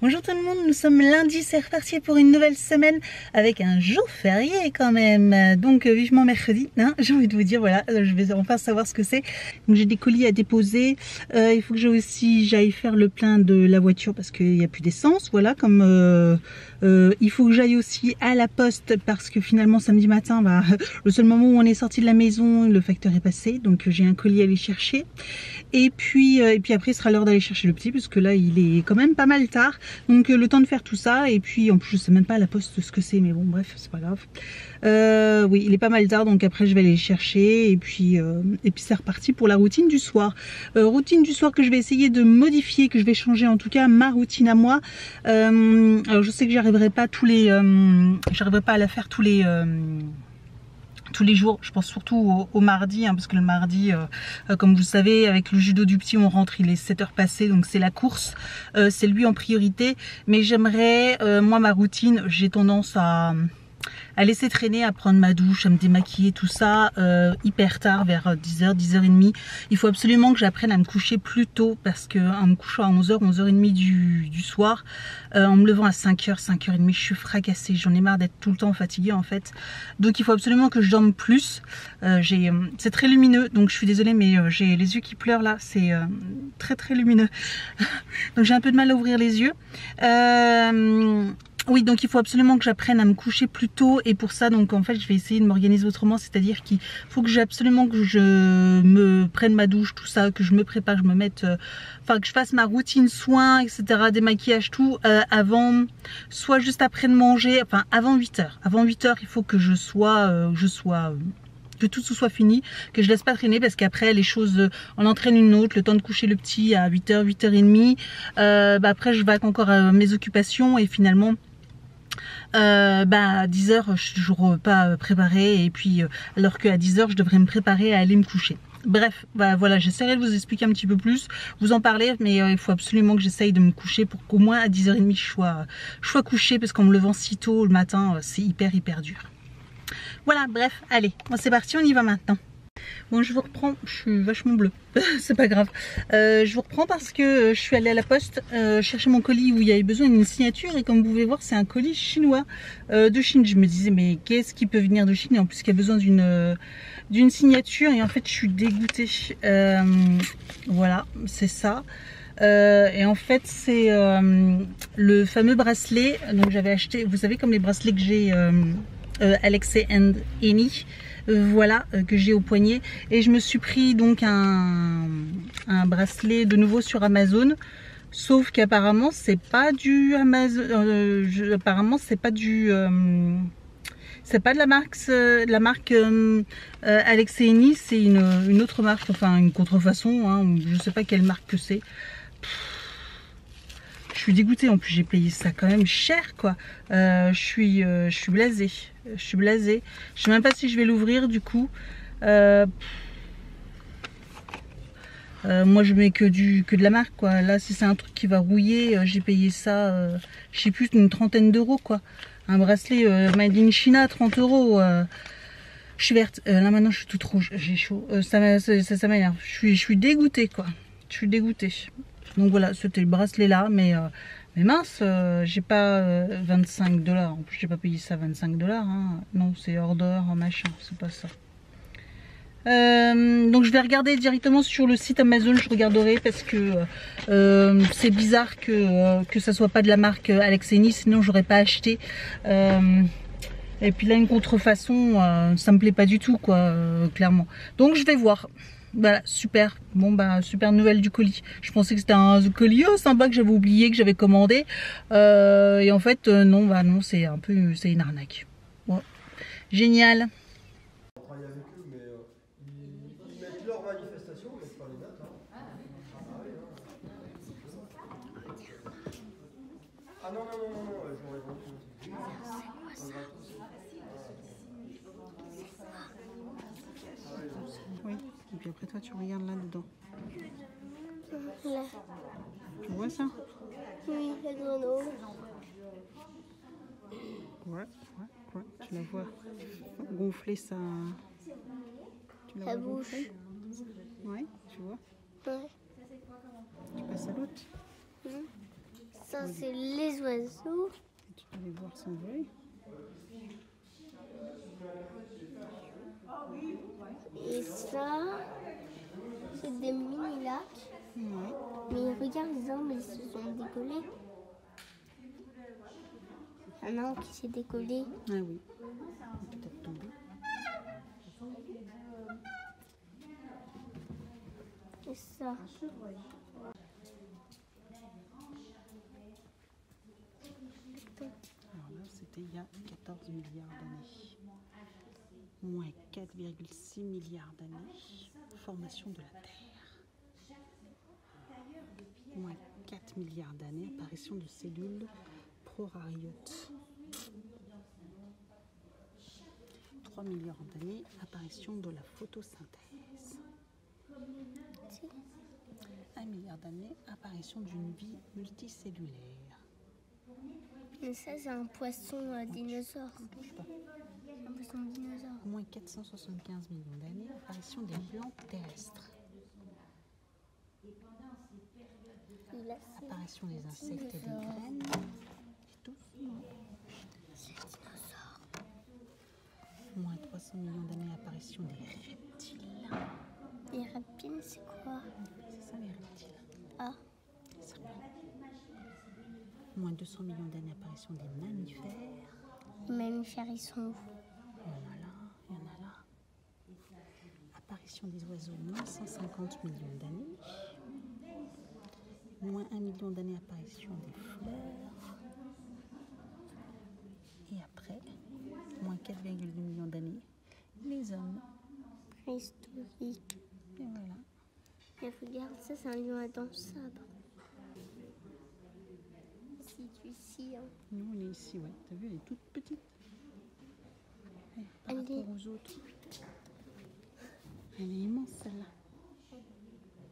Bonjour tout le monde, nous sommes lundi, c'est reparti pour une nouvelle semaine avec un jour férié quand même. Donc vivement mercredi, hein, j'ai envie de vous dire, voilà, je vais enfin savoir ce que c'est. Donc j'ai des colis à déposer, il faut que j'aille faire le plein de la voiture parce qu'il n'y a plus d'essence, voilà, comme il faut que j'aille aussi à la poste parce que finalement samedi matin, bah, le seul moment où on est sorti de la maison, le facteur est passé, donc j'ai un colis à aller chercher. Et puis après, ce sera l'heure d'aller chercher le petit, parce que là, il est quand même pas mal tard. Donc, le temps de faire tout ça. Et puis, en plus, je sais même pas à la poste ce que c'est, mais bon, bref, c'est pas grave. Oui, il est pas mal tard, donc après, je vais aller le chercher. Et puis c'est reparti pour la routine du soir. Routine du soir que je vais essayer de modifier, que je vais changer, en tout cas, ma routine à moi. Alors, je sais que j'arriverai pas à la faire tous les jours, je pense surtout au mardi, hein, parce que le mardi, comme vous le savez, avec le judo du petit, on rentre, il est 7 heures passées, donc c'est la course, c'est lui en priorité. Mais j'aimerais, moi ma routine, j'ai tendance à laisser traîner, à prendre ma douche, à me démaquiller, tout ça, hyper tard, vers 10h, 10h30. Il faut absolument que j'apprenne à me coucher plus tôt, parce que en me couchant à 11h, 11h30 du soir, en me levant à 5h, 5h30, je suis fracassée, j'en ai marre d'être tout le temps fatiguée en fait. Donc il faut absolument que je dorme plus. C'est très lumineux, donc je suis désolée, mais j'ai les yeux qui pleurent là, c'est très très lumineux. Donc j'ai un peu de mal à ouvrir les yeux. Oui, donc il faut absolument que j'apprenne à me coucher plus tôt, et pour ça, donc en fait, je vais essayer de m'organiser autrement, c'est-à-dire qu'il faut que j'ai absolument que je me prenne ma douche, tout ça, que je me prépare, que je me mette, enfin que je fasse ma routine soins, etc., démaquillage, tout, avant, soit juste après de manger, enfin avant 8h. Avant 8h, il faut que que tout soit fini, que je laisse pas traîner, parce qu'après les choses en entraînent une autre, le temps de coucher le petit à 8h, 8h30, après je vaque encore à mes occupations, et finalement à 10h je suis toujours pas préparée, et puis alors qu'à 10h je devrais me préparer à aller me coucher. Bref, voilà, j'essaierai de vous expliquer un petit peu plus, vous en parler, mais il faut absolument que j'essaye de me coucher pour qu'au moins à 10h30 je sois couchée, parce qu'en me levant si tôt le matin, c'est hyper dur. Voilà, bref, allez, bon, c'est parti, on y va maintenant. Bon, je vous reprends, je suis vachement bleue, c'est pas grave. Je vous reprends parce que je suis allée à la poste chercher mon colis où il y avait besoin d'une signature, et comme vous pouvez voir, c'est un colis chinois de Chine. Je me disais, mais qu'est-ce qui peut venir de Chine, et en plus qu'il y a besoin d'une signature, et en fait je suis dégoûtée. Voilà, c'est ça. Et en fait c'est le fameux bracelet, donc j'avais acheté, vous savez, comme les bracelets que j'ai Alexei and Eni, voilà, que j'ai au poignet, et je me suis pris donc un bracelet de nouveau sur Amazon, sauf qu'apparemment c'est pas du Amazon, apparemment c'est pas du c'est pas de la marque Alexei Eni, c'est une autre marque, enfin une contrefaçon, hein, je sais pas quelle marque que c'est. Je suis dégoûtée, en plus j'ai payé ça quand même cher quoi. Je suis blasée. Je suis blasée. Je sais même pas si je vais l'ouvrir du coup. Moi je mets que de la marque quoi. Là si c'est un truc qui va rouiller, j'ai payé ça, je sais plus, une trentaine d'euros quoi. Un bracelet made in China, 30 euros. Je suis verte. Là maintenant je suis toute rouge, j'ai chaud. Ça m'énerve. Je suis dégoûtée quoi. Je suis dégoûtée. Donc voilà, c'était le bracelet là, mais mince, j'ai pas 25 $. En plus, j'ai pas payé ça 25 $. Hein. Non, c'est hors d'or, machin, c'est pas ça. Donc je vais regarder directement sur le site Amazon, je regarderai, parce que c'est bizarre que ça soit pas de la marque Alexei Eni, sinon j'aurais pas acheté. Et puis là, une contrefaçon, ça me plaît pas du tout quoi, clairement. Donc je vais voir. Voilà, super. Bon super nouvelle du colis. Je pensais que c'était un colis sympa que j'avais oublié, que j'avais commandé. Et en fait, non, non, c'est une arnaque. Bon. Génial. On travaille avec eux, mais ils mettent leur manifestation, ils mettent pas les dates. Hein. Ah non, je m'aurais vendu. Oui, et puis après toi tu regardes là-dedans. Là. Tu vois ça? Oui, la grenouille. Ouais, tu la vois gonfler ça. Tu la vois bouge. gonfler? Ouais, tu vois. Ouais. Tu passes à l'autre. Ça, c'est les oiseaux. Et tu peux les voir s'envoler. Et ça, c'est des mini-lacs. Ouais. Mais regarde, les arbres, ils se sont décollés. Un arbre qui s'est décollé. Ah oui. Il est peut-être tombé. Et ça. Alors là, c'était il y a 14 milliards d'années. Moins 4,6 milliards d'années. Formation de la Terre. Moins 4 milliards d'années. Apparition de cellules prokaryotes. 3 milliards d'années. Apparition de la photosynthèse. 1 milliard d'années. Apparition d'une vie multicellulaire. Et ça, c'est un poisson dinosaure. Touche pas. Un poisson dinosaure. Moins 475 millions d'années, apparition des plantes terrestres. Et là, c'est Apparition des insectes et des graines. Et tout. le dinosaure. Moins 300 millions d'années, apparition des reptiles. Les reptiles, c'est quoi? C'est ça les reptiles. Ah, Les serpents. Moins 200 millions d'années, apparition des mammifères. les mammifères, ils sont où? Il y en a là, il y en a là. Apparition des oiseaux, moins 150 millions d'années. Moins 1 million d'années, apparition des fleurs. Et après, moins 4,2 millions d'années, les hommes. Préhistorique. Et voilà. Et regarde, ça, c'est un lion à dents sabre. Si tu ici, hein. Nous, on est ici, ouais. T'as vu, elle est toute petite. Ouais, par Elle rapport est- aux autres. Elle est immense, celle-là.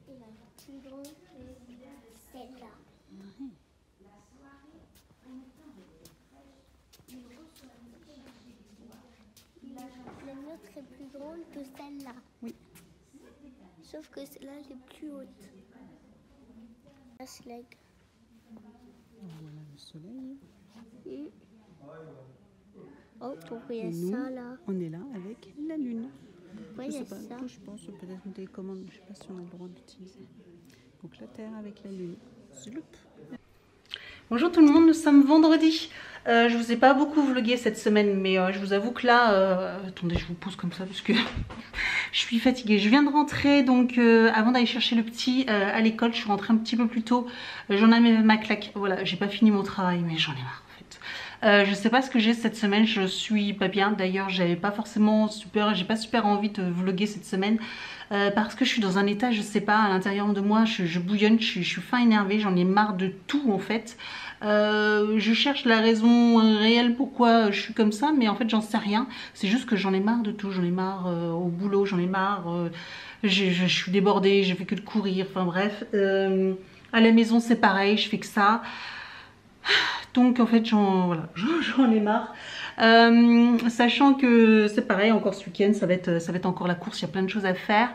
Et la plus grande, c'est celle-là. Ouais. La nôtre est plus grande que celle-là. Oui. Sauf que celle-là, elle est plus haute. Là, c'est l'aigle. Voilà le soleil. Oh, pourquoi il y Et a nous, ça, là? on est là avec la lune. Pourquoi Je il y sais a pas, ça? tout, je pense peut-être une télécommande, je sais pas si on a le droit d'utiliser. Donc la Terre avec la Lune. Zloup. Bonjour tout le monde, nous sommes vendredi. Je vous ai pas beaucoup vlogué cette semaine, mais je vous avoue que là, attendez, je vous pose comme ça parce que je suis fatiguée. Je viens de rentrer, donc avant d'aller chercher le petit à l'école, je suis rentrée un petit peu plus tôt. J'en ai ma claque. Voilà, j'ai pas fini mon travail, mais j'en ai marre. Je sais pas ce que j'ai cette semaine, je suis pas bien. D'ailleurs, j'ai pas super envie de vlogger cette semaine parce que je suis dans un état, je sais pas, à l'intérieur de moi, je bouillonne, je suis fin énervée, j'en ai marre de tout en fait. Je cherche la raison réelle pourquoi je suis comme ça, mais en fait j'en sais rien. C'est juste que j'en ai marre de tout, j'en ai marre au boulot, j'en ai marre, je suis débordée, j'ai fait que de courir, enfin bref. À la maison c'est pareil, je fais que ça. Donc en fait j'en ai marre. Sachant que c'est pareil, encore ce week-end ça va être encore la course, il y a plein de choses à faire.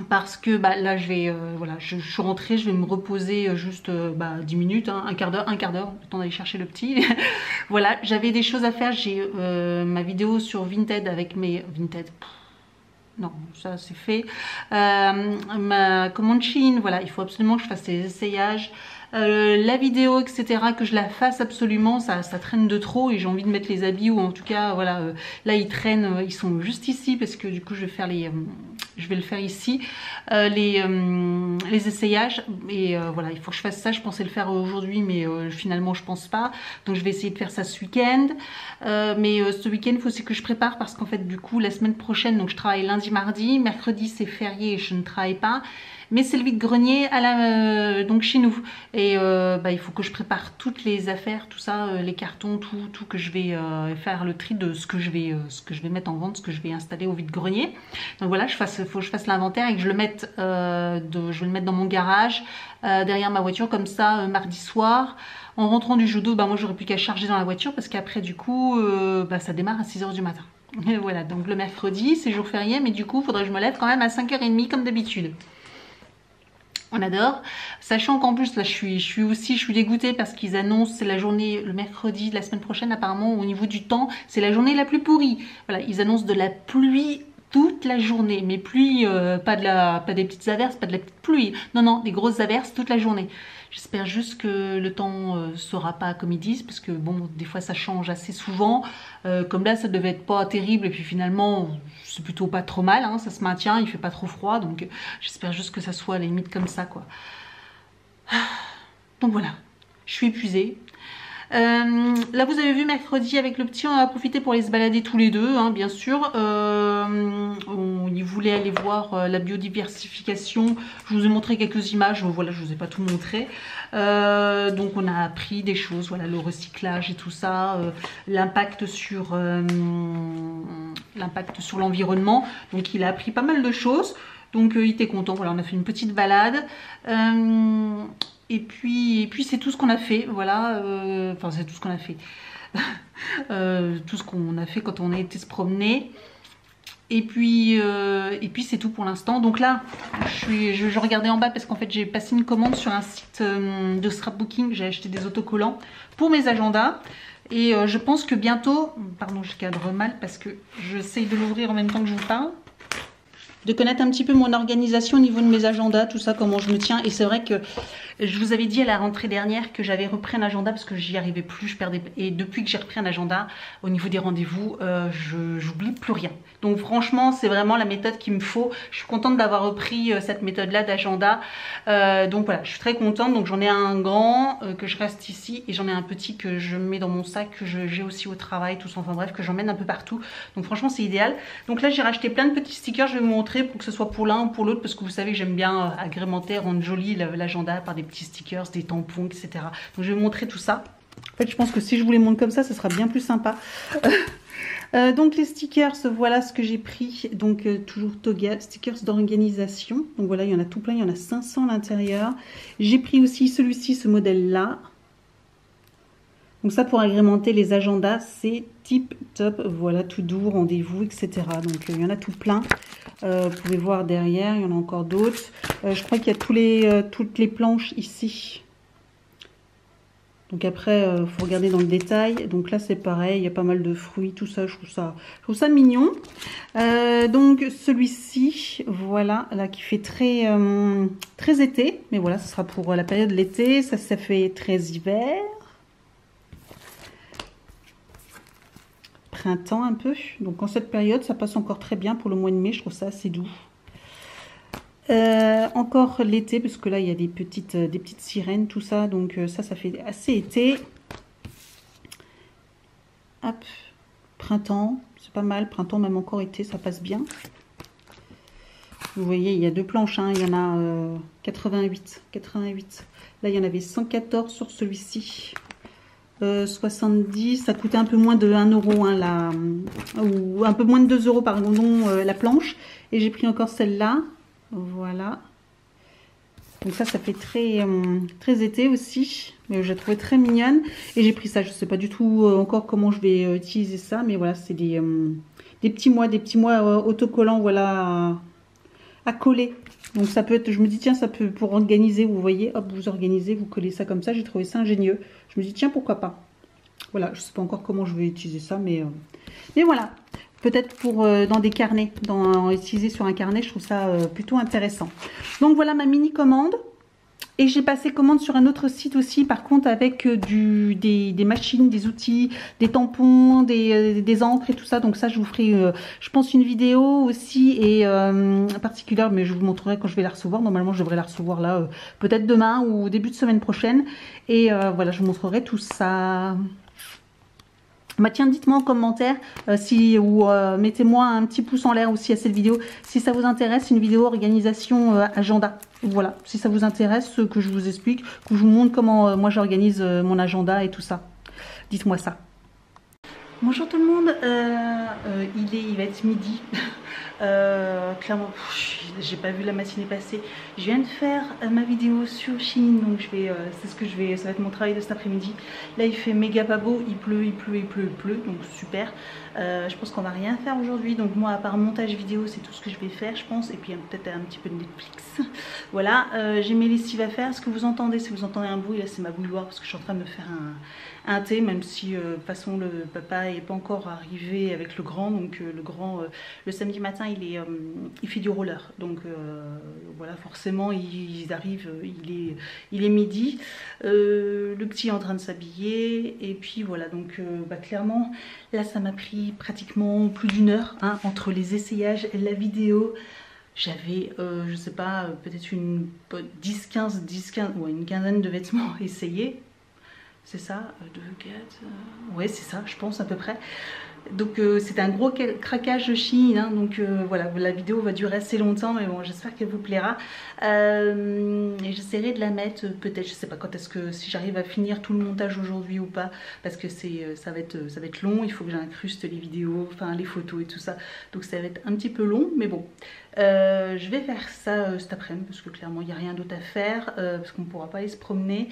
Parce que là je vais je suis rentrée, je vais me reposer juste 10 minutes, hein, un quart d'heure, le temps d'aller chercher le petit. Voilà, j'avais des choses à faire, j'ai ma vidéo sur Vinted avec mes non, ça c'est fait. Ma commande Chine, voilà, il faut absolument que je fasse les essayages. La vidéo, etc., que je la fasse absolument, ça traîne de trop et j'ai envie de mettre les habits ou en tout cas, voilà, là ils traînent, ils sont juste ici parce que du coup je vais faire je vais le faire ici, les essayages et voilà, il faut que je fasse ça. Je pensais le faire aujourd'hui, mais finalement je pense pas. Donc je vais essayer de faire ça ce week-end. Mais ce week-end, il faut aussi que je prépare parce qu'en fait, du coup, la semaine prochaine, donc je travaille lundi, mardi, mercredi c'est férié et je ne travaille pas. Mais c'est le vide-grenier donc chez nous. Et il faut que je prépare toutes les affaires, tout ça, les cartons, tout que je vais faire le tri de ce que je vais mettre en vente, ce que je vais installer au vide-grenier. Donc voilà, faut que je fasse l'inventaire et que je le mette, je vais le mettre dans mon garage, derrière ma voiture, comme ça, mardi soir. En rentrant du judo, moi j'aurais plus qu'à charger dans la voiture parce qu'après du coup, ça démarre à 6 h du matin. Et voilà, donc le mercredi, c'est jour férié, mais du coup, il faudrait que je me lève quand même à 5 h 30 comme d'habitude. On adore, sachant qu'en plus là je suis dégoûtée parce qu'ils annoncent c'est la journée le mercredi de la semaine prochaine apparemment au niveau du temps c'est la journée la plus pourrie. Voilà, ils annoncent de la pluie toute la journée, mais pluie pas des petites averses, pas de la petite pluie, non des grosses averses toute la journée. J'espère juste que le temps sera pas comme ils disent parce que bon des fois ça change assez souvent. Comme là ça devait être pas terrible et puis finalement c'est plutôt pas trop mal, hein, ça se maintient, il fait pas trop froid donc j'espère juste que ça soit à la limite comme ça quoi. Donc voilà, je suis épuisée. Là vous avez vu mercredi avec le petit on a profité pour aller se balader tous les deux hein, bien sûr. Il voulait aller voir la biodiversification, je vous ai montré quelques images, voilà je vous ai pas tout montré. Donc on a appris des choses, voilà le recyclage et tout ça, l'impact sur l'environnement, donc il a appris pas mal de choses. Donc il était content, voilà on a fait une petite balade. Et puis c'est tout ce qu'on a fait, voilà, enfin c'est tout ce qu'on a fait, tout ce qu'on a fait quand on a été se promener. Et puis c'est tout pour l'instant. Donc là, je regardais en bas parce qu'en fait j'ai passé une commande sur un site de scrapbooking, j'ai acheté des autocollants pour mes agendas. Et je pense que bientôt, pardon je cadre mal parce que j'essaye de l'ouvrir en même temps que je vous parle. De connaître un petit peu mon organisation au niveau de mes agendas, tout ça, comment je me tiens. Et c'est vrai que je vous avais dit à la rentrée dernière que j'avais repris un agenda parce que j'y arrivais plus, je perdais. Et depuis que j'ai repris un agenda, au niveau des rendez-vous, j'oublie plus rien. Donc franchement, c'est vraiment la méthode qu'il me faut. Je suis contente d'avoir repris cette méthode-là d'agenda. Donc voilà, je suis très contente. Donc j'en ai un grand que je reste ici et j'en ai un petit que je mets dans mon sac, que j'ai aussi au travail, tout ça. Enfin bref, que j'emmène un peu partout. Donc franchement, c'est idéal. Donc là, j'ai racheté plein de petits stickers. Je vais vous montrer pour que ce soit pour l'un ou pour l'autre parce que vous savez que j'aime bien agrémenter, rendre joli l'agenda par des petits stickers, des tampons, etc. Donc je vais vous montrer tout ça. En fait, je pense que si je vous les montre comme ça sera bien plus sympa. Donc les stickers, voilà ce que j'ai pris. Donc toujours Toga, stickers d'organisation. Donc voilà, il y en a tout plein, il y en a 500 à l'intérieur. J'ai pris aussi celui-ci, ce modèle-là. Donc ça pour agrémenter les agendas, c'est tip top. Voilà, tout doux, rendez-vous, etc. Donc il y en a tout plein. Vous pouvez voir derrière, il y en a encore d'autres. Je crois qu'il y a toutes les planches ici. Donc après, il faut regarder dans le détail. Donc là, c'est pareil, il y a pas mal de fruits, tout ça. Je trouve ça mignon. Donc celui-ci, voilà, là qui fait très été. Mais voilà, ce sera pour la période de l'été. Ça fait très hiver. Printemps un peu. Donc en cette période, ça passe encore très bien pour le mois de mai. Je trouve ça assez doux. Encore l'été parce que là il y a des petites sirènes tout ça donc ça fait assez été. Hop, printemps c'est pas mal, printemps même encore été ça passe bien. Vous voyez il y a deux planches hein. Il y en a 88 là il y en avait 114 sur celui-ci. 70 ça coûtait un peu moins de 1 euro hein, là, ou un peu moins de 2 euros pardon la planche et j'ai pris encore celle-là. Voilà. Donc ça fait très été aussi. Mais je la trouvais très mignonne. Et j'ai pris ça. Je ne sais pas du tout encore comment je vais utiliser ça. Mais voilà, c'est des petits mois autocollants voilà, à coller. Donc ça peut être, je me dis tiens, ça peut pour organiser, vous voyez, hop, vous organisez, vous collez ça comme ça. J'ai trouvé ça ingénieux. Je me dis tiens, pourquoi pas. Voilà, je ne sais pas encore comment je vais utiliser ça. Mais voilà. Peut-être pour dans des carnets, utiliser sur un carnet, je trouve ça plutôt intéressant. Donc voilà ma mini commande. Et j'ai passé commande sur un autre site aussi, par contre avec des machines, des outils, des tampons, des encres et tout ça. Donc ça je vous ferai, je pense, une vidéo aussi et particulière, mais je vous montrerai quand je vais la recevoir. Normalement je devrais la recevoir là, peut-être demain ou début de semaine prochaine. Et voilà, je vous montrerai tout ça. Bah tiens, dites-moi en commentaire mettez-moi un petit pouce en l'air aussi à cette vidéo si ça vous intéresse, une vidéo organisation agenda. Voilà, si ça vous intéresse que je vous explique, que je vous montre comment moi j'organise mon agenda et tout ça. Dites-moi ça. Bonjour tout le monde, il va être midi. Clairement, j'ai pas vu la matinée passer. Je viens de faire ma vidéo sur Shein, donc je vais, c'est ce que je vais, ça va être mon travail de cet après-midi. Là, il fait méga pas beau, il pleut, donc super. Je pense qu'on va rien faire aujourd'hui, donc moi, à part montage vidéo, c'est tout ce que je vais faire, je pense, et puis peut-être un petit peu de Netflix. Voilà, j'ai mes lessives à faire. Ce que vous entendez, si vous entendez un bruit, là, c'est ma bouilloire parce que je suis en train de me faire un thé, même si de toute façon le papa n'est pas encore arrivé avec le grand, donc le grand le samedi matin il fait du roller, donc voilà, forcément ils arrivent, il est midi, le petit est en train de s'habiller, et puis voilà, donc clairement là ça m'a pris pratiquement plus d'une heure hein, entre les essayages et la vidéo. J'avais, je sais pas, peut-être une 10-15, ouais, une quinzaine de vêtements essayés. C'est ça, 2, 4, ouais c'est ça, je pense à peu près. Donc c'est un gros craquage Shein, hein, donc voilà, la vidéo va durer assez longtemps, mais bon, j'espère qu'elle vous plaira. Et j'essaierai de la mettre peut-être, je sais pas quand est-ce que, si j'arrive à finir tout le montage aujourd'hui ou pas, parce que ça va être long, il faut que j'incruste les vidéos, enfin les photos et tout ça, donc ça va être un petit peu long, mais bon. Je vais faire ça cet après-midi, parce que clairement il n'y a rien d'autre à faire, parce qu'on ne pourra pas aller se promener.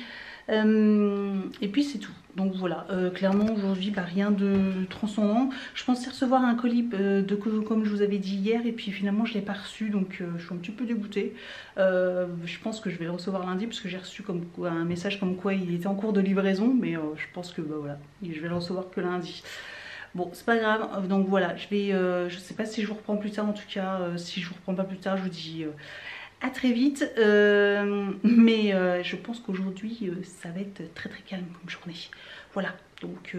Et puis c'est tout, donc voilà, clairement aujourd'hui rien de transcendant. Je pensais recevoir un colis comme je vous avais dit hier, et puis finalement je l'ai pas reçu, donc je suis un petit peu dégoûtée. Je pense que je vais le recevoir lundi, parce que j'ai reçu un message comme quoi il était en cours de livraison, mais je pense que voilà, je vais le recevoir que lundi. Bon, c'est pas grave, donc voilà, je sais pas si je vous reprends plus tard, en tout cas si je vous reprends pas plus tard, je vous dis à très vite, mais je pense qu'aujourd'hui ça va être très très calme comme journée. Voilà, donc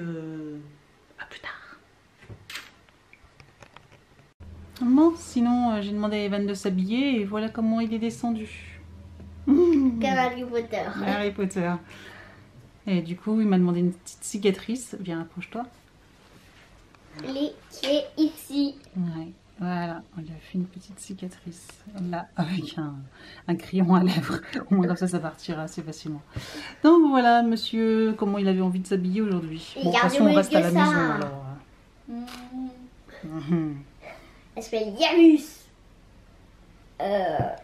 à plus tard. Bon, sinon j'ai demandé à Evan de s'habiller et voilà comment il est descendu. Comme Harry Potter. Harry Potter. Et du coup il m'a demandé une petite cicatrice. Viens, approche-toi. Qui est ici. Ouais. Voilà, on lui a fait une petite cicatrice là avec un crayon à lèvres. Au moins comme ça partira assez facilement. Donc voilà, monsieur, comment il avait envie de s'habiller aujourd'hui. Bon, de toute façon, on reste à la maison alors. Elle s'appelle Yanus. Ça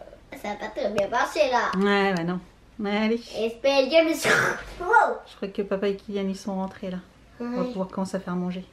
va pas très bien marcher là. Ouais, bah non. Allez. Elle s'appelle Yanus. Je crois que papa et Kylian ils sont rentrés là. On va pouvoir commencer à faire manger.